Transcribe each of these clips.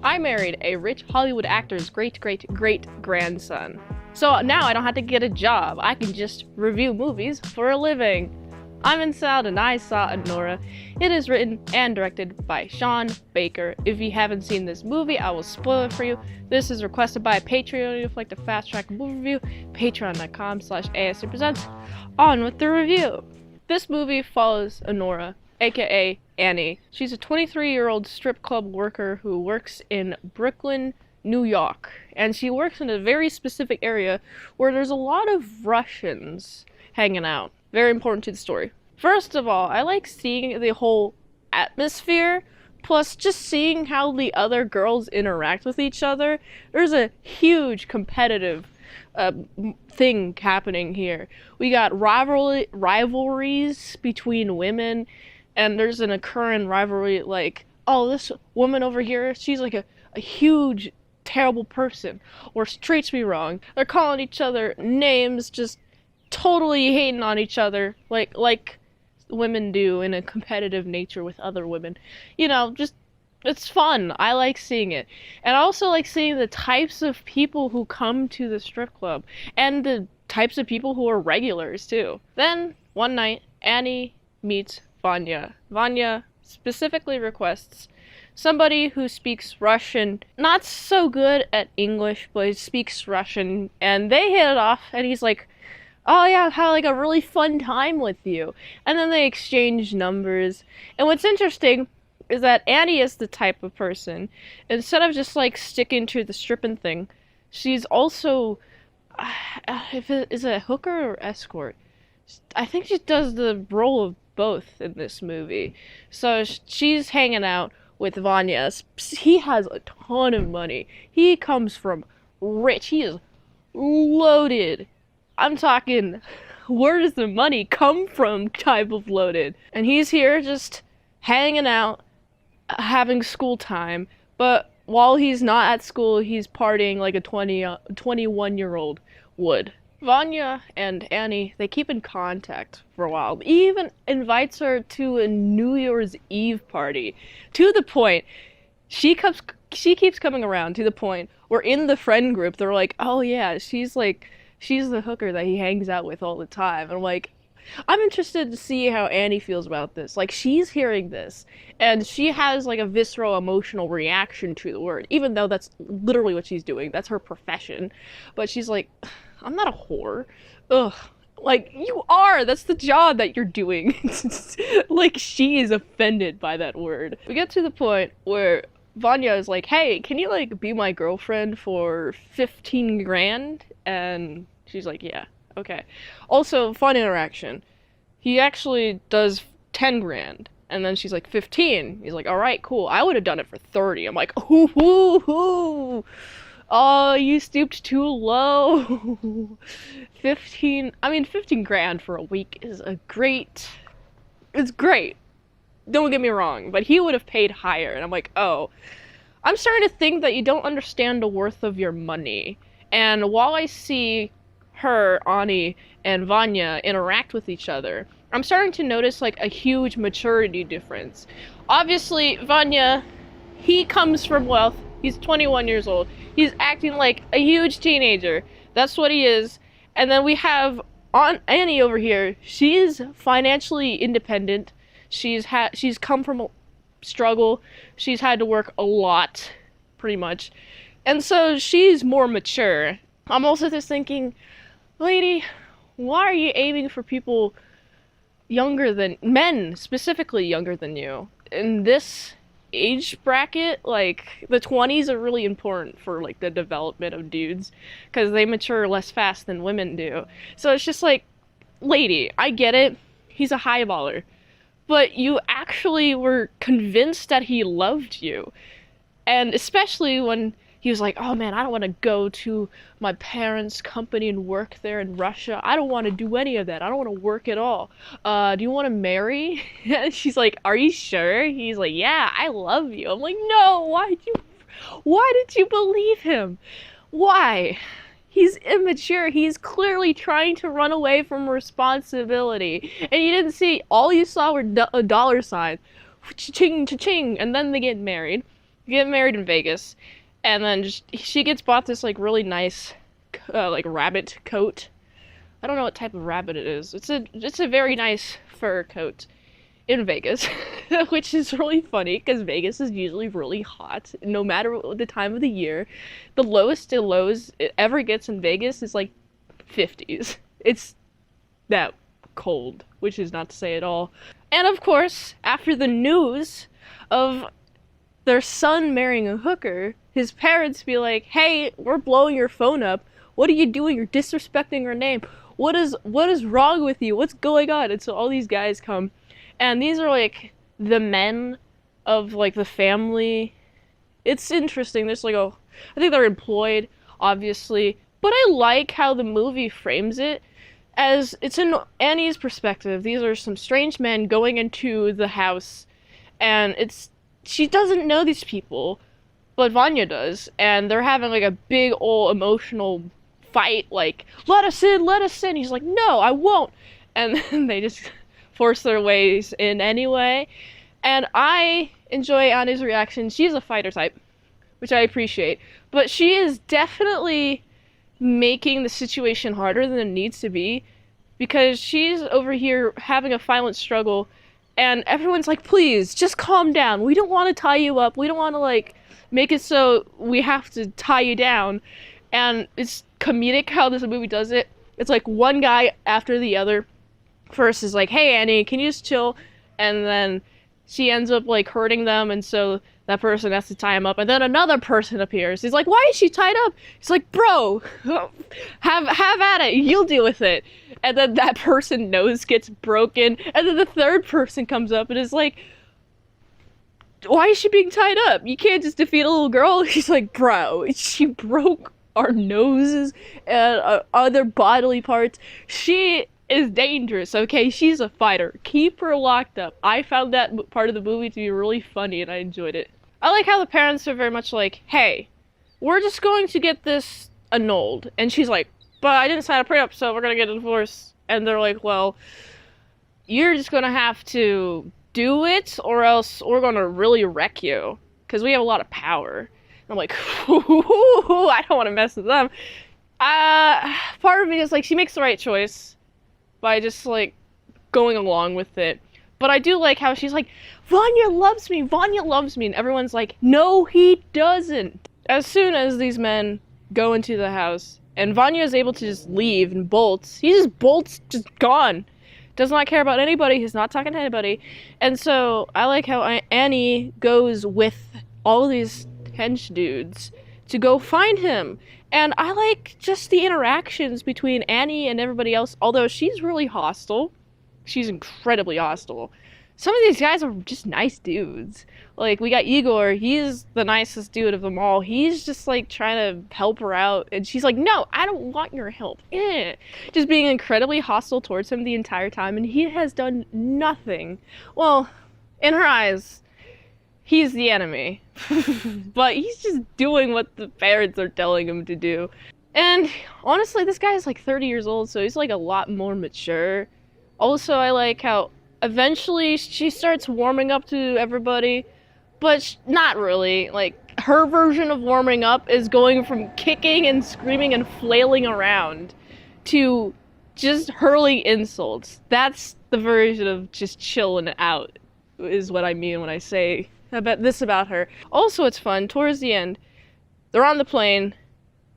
I married a rich Hollywood actor's great-great-great-grandson. So now I don't have to get a job. I can just review movies for a living. I'm in Salad and I Saw Anora. It is written and directed by Sean Baker. If you haven't seen this movie, I will spoil it for you. This is requested by a Patreon. If you'd like to fast track a movie review, patreon.com/ASEPresents. On with the review. This movie follows Anora, aka Annie. She's a 23-year-old strip club worker who works in Brooklyn, New York. And she works in a very specific area where there's a lot of Russians hanging out. Very important to the story. First of all, I like seeing the whole atmosphere, plus just seeing how the other girls interact with each other. There's a huge competitive thing happening here. We got rivalries between women, and there's an occurring rivalry like, oh, this woman over here, she's like a huge, terrible person, or she treats me wrong. They're calling each other names, just totally hating on each other, like women do in a competitive nature with other women. You know, just, it's fun. I like seeing it. And I also like seeing the types of people who come to the strip club, and the types of people who are regulars, too. Then, one night, Annie meets Vanya. Vanya specifically requests somebody who speaks Russian, not so good at English, but speaks Russian, and they hit it off, and he's like, oh yeah, I've had like a really fun time with you. And then they exchange numbers. And what's interesting is that Annie is the type of person, instead of just like sticking to the stripping thing, she's also, is it a hooker or escort? I think she does the role of both in this movie. So she's hanging out with Vanya. He has a ton of money. He comes from rich. He is loaded. I'm talking, where does the money come from type of loaded. And he's here just hanging out, having school time, but while he's not at school, he's partying like a 21-year-old would. Vanya and Annie, they keep in contact for a while. He even invites her to a New Year's Eve party, to the point, she keeps coming around to the point where in the friend group, they're like, oh yeah, she's the hooker that he hangs out with all the time. And I'm like, I'm interested to see how Annie feels about this. Like, she's hearing this, and she has like a visceral emotional reaction to the word, even though that's literally what she's doing. That's her profession. But she's like, I'm not a whore. Ugh. Like, you are! That's the job that you're doing. Like, she is offended by that word. We get to the point where Vanya is like, hey, can you like be my girlfriend for 15 grand? And she's like, yeah, okay. Also, fun interaction. He actually does 10 grand. And then she's like, 15. He's like, all right, cool. I would have done it for 30. I'm like, ooh, ooh, ooh. Oh, you stooped too low. 15 grand for a week is it's great. Don't get me wrong, but he would have paid higher. And I'm like, oh, I'm starting to think that you don't understand the worth of your money. And while I see her, Ani, and Vanya interact with each other, I'm starting to notice like a huge maturity difference. Obviously, Vanya, he comes from wealth. He's 21 years old. He's acting like a huge teenager. That's what he is. And then we have Annie over here. She is financially independent. She's come from a struggle. She's had to work a lot, pretty much. And so she's more mature. I'm also just thinking, lady, why are you aiming for people men specifically younger than you? In this age bracket, like, the 20s are really important for, like, the development of dudes, because they mature less fast than women do. So it's just like, lady, I get it. He's a highballer. But you actually were convinced that he loved you. And especially when he was like, oh man, I don't want to go to my parents' company and work there in Russia. I don't want to do any of that. I don't want to work at all. Do you want to marry? She's like, are you sure? He's like, yeah, I love you. I'm like, no, why did you believe him? Why? He's immature. He's clearly trying to run away from responsibility. And you didn't see, all you saw were a dollar sign. Cha-ching, cha-ching, and then they get married. get married in Vegas, and then she gets bought this like really nice like rabbit coat. I don't know what type of rabbit it is. It's a very nice fur coat in Vegas, which is really funny because Vegas is usually really hot no matter the time of the year. The lowest of lows it ever gets in Vegas is like 50s. It's that cold, which is not to say at all. And of course, after the news of their son marrying a hooker, his parents be like, "Hey, we're blowing your phone up. What are you doing? You're disrespecting her name. What is wrong with you? What's going on?" And so all these guys come, and these are like the men of like the family. It's interesting. There's like I think they're employed, obviously, but I like how the movie frames it as it's in Annie's perspective. These are some strange men going into the house, and she doesn't know these people, but Vanya does, and they're having like a big old emotional fight, like, let us in. He's like, no, I won't. And then they just force their ways in anyway. And I enjoy Annie's reaction. She's a fighter type, which I appreciate, but she is definitely making the situation harder than it needs to be, because she's over here having a violent struggle, and everyone's like, please, just calm down. We don't want to tie you up. We don't want to, like, make it so we have to tie you down. And it's comedic how this movie does it. It's like one guy after the other. First is like, hey, Annie, can you just chill? And then she ends up, like, hurting them, and so that person has to tie him up. And then another person appears. He's like, why is she tied up? He's like, bro, have at it. You'll deal with it. And then that person's nose gets broken. And then the third person comes up and is like, why is she being tied up? You can't just defeat a little girl. He's like, bro, she broke our noses and other bodily parts. She is dangerous, okay? She's a fighter. Keep her locked up. I found that part of the movie to be really funny, and I enjoyed it. I like how the parents are very much like, hey, we're just going to get this annulled. And she's like, but I didn't sign a prenup, so we're gonna get a divorce. And they're like, well, you're just gonna have to do it, or else we're gonna really wreck you, because we have a lot of power. And I'm like, I don't want to mess with them. Part of me is like, she makes the right choice by just, like, going along with it. But I do like how she's like, Vanya loves me, and everyone's like, no, he doesn't. As soon as these men go into the house, and Vanya is able to just leave and bolts, he just bolts, just gone. Does not care about anybody, he's not talking to anybody. And so, I like how Annie goes with all these hench dudes to go find him. And I like just the interactions between Annie and everybody else, although she's really hostile. She's incredibly hostile. Some of these guys are just nice dudes. Like, we got Igor, he's the nicest dude of them all. He's just, like, trying to help her out, and she's like, no, I don't want your help. Just being incredibly hostile towards him the entire time, and he has done nothing. Well, in her eyes, he's the enemy. But he's just doing what the parents are telling him to do. And honestly, this guy is like 30 years old, so he's like a lot more mature. Also, I like how eventually she starts warming up to everybody, but not really. Like, her version of warming up is going from kicking and screaming and flailing around to just hurling insults. That's the version of just chilling out, is what I mean when I say about her. Also, it's fun. Towards the end, they're on the plane.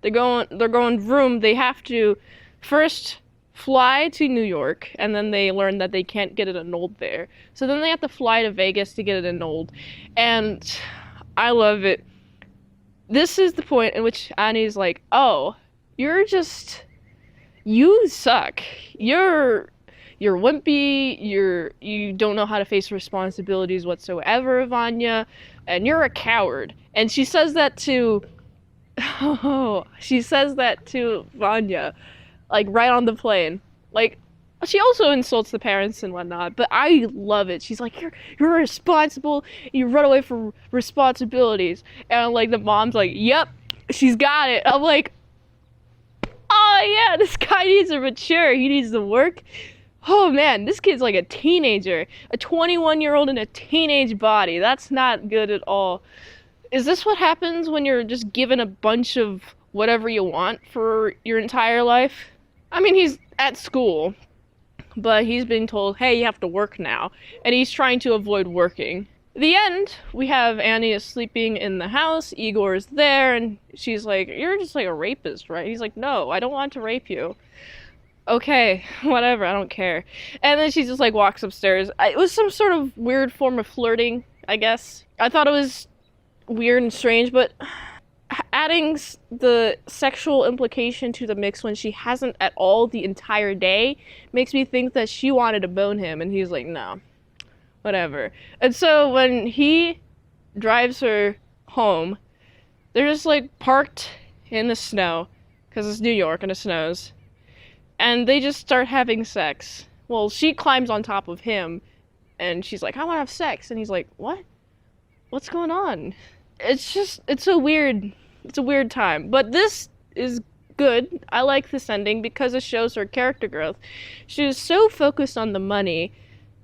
They're going vroom. They have to first fly to New York, and then they learn that they can't get it annulled there. So then they have to fly to Vegas to get it annulled. And I love it. This is the point in which Annie's like, oh, you suck. You're wimpy, you don't know how to face responsibilities whatsoever, Vanya, and you're a coward. And she says that to Vanya, like, right on the plane. Like, she also insults the parents and whatnot, but I love it. She's like, you're irresponsible, you run away from responsibilities. And, like, the mom's like, yep, she's got it. I'm like, oh yeah, this guy needs to mature, he needs to work. Oh man, this kid's like a teenager. A 21-year-old in a teenage body. That's not good at all. Is this what happens when you're just given a bunch of whatever you want for your entire life? I mean, he's at school, but he's being told, hey, you have to work now, and he's trying to avoid working. The end, we have Annie is sleeping in the house, Igor's there, and she's like, you're just like a rapist, right? He's like, no, I don't want to rape you. Okay, whatever, I don't care. And then she just like walks upstairs. It was some sort of weird form of flirting, I guess. I thought it was weird and strange, but adding the sexual implication to the mix when she hasn't at all the entire day makes me think that she wanted to bone him, and he's like, no, whatever. And so when he drives her home, they're just like parked in the snow, because it's New York and it snows, and they just start having sex. Well, she climbs on top of him, and she's like, I want to have sex, and he's like, what? What's going on? It's a weird time. But this is good. I like this ending because it shows her character growth. She was so focused on the money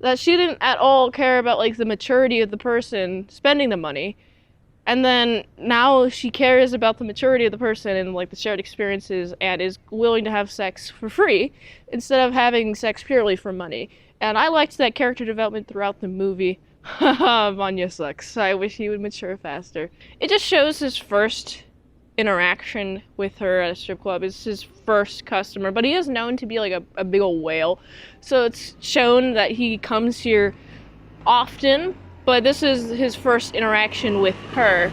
that she didn't at all care about like the maturity of the person spending the money. And then now she cares about the maturity of the person and like the shared experiences and is willing to have sex for free instead of having sex purely for money. And I liked that character development throughout the movie. Vanya sucks. I wish he would mature faster. It just shows his first interaction with her at a strip club. It's his first customer, but he is known to be like a big old whale. So it's shown that he comes here often, but this is his first interaction with her,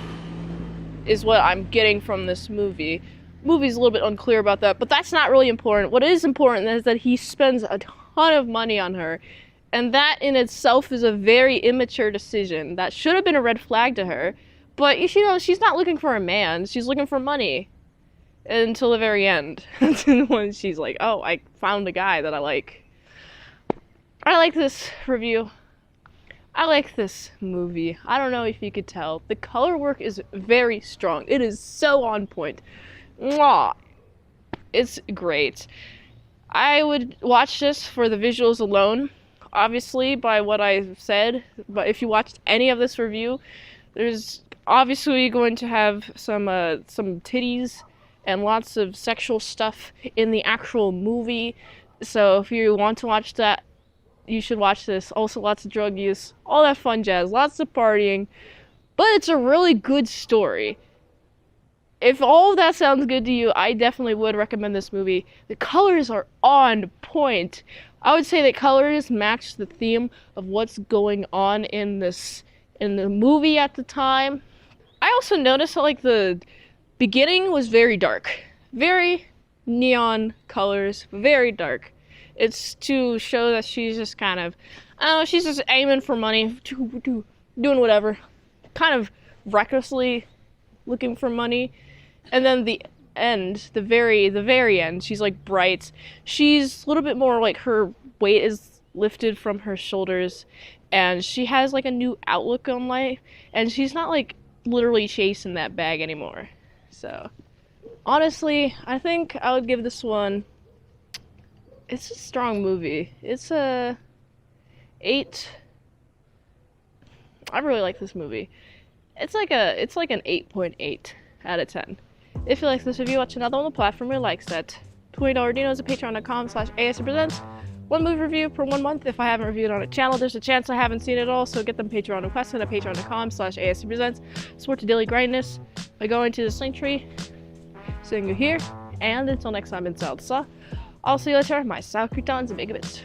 is what I'm getting from this movie. Movie's a little bit unclear about that, but that's not really important. What is important is that he spends a ton of money on her. And that in itself is a very immature decision. That should have been a red flag to her. But, you know, she's not looking for a man. She's looking for money. Until the very end. When she's like, oh, I found a guy that I like. I like this review. I like this movie. I don't know if you could tell. The color work is very strong. It is so on point. Mwah. It's great. I would watch this for the visuals alone. Obviously, by what I've said, but if you watched any of this review, there's obviously going to have some titties and lots of sexual stuff in the actual movie. So if you want to watch that, you should watch this. Also, lots of drug use, all that fun jazz, lots of partying, but it's a really good story. If all of that sounds good to you, I definitely would recommend this movie. The colors are on point. I would say that colors match the theme of what's going on in the movie at the time. I also noticed that like the beginning was very dark. Very neon colors, very dark. It's to show that she's just kind of, I don't know, she's just aiming for money, doing whatever. Kind of recklessly looking for money. And then the end, the very end, she's like bright. She's a little bit more like her weight is lifted from her shoulders, and she has like a new outlook on life, and she's not like literally chasing that bag anymore. So honestly, I think I would give this one, it's a strong movie. It's a 8. I really like this movie. It's like an 8.8 out of 10. If you like this review, watch another on the platform where likes that. $20 Dinos at patreon.com/ASEPresents. One movie review per 1 month. If I haven't reviewed on a channel, there's a chance I haven't seen it all, so get them Patreon requests at patreon.com/ASEPresents. Support the daily grindness by going to the link tree, seeing you here, and until next time in Salad Saw, I'll see you later. My South Cretons and Megabits.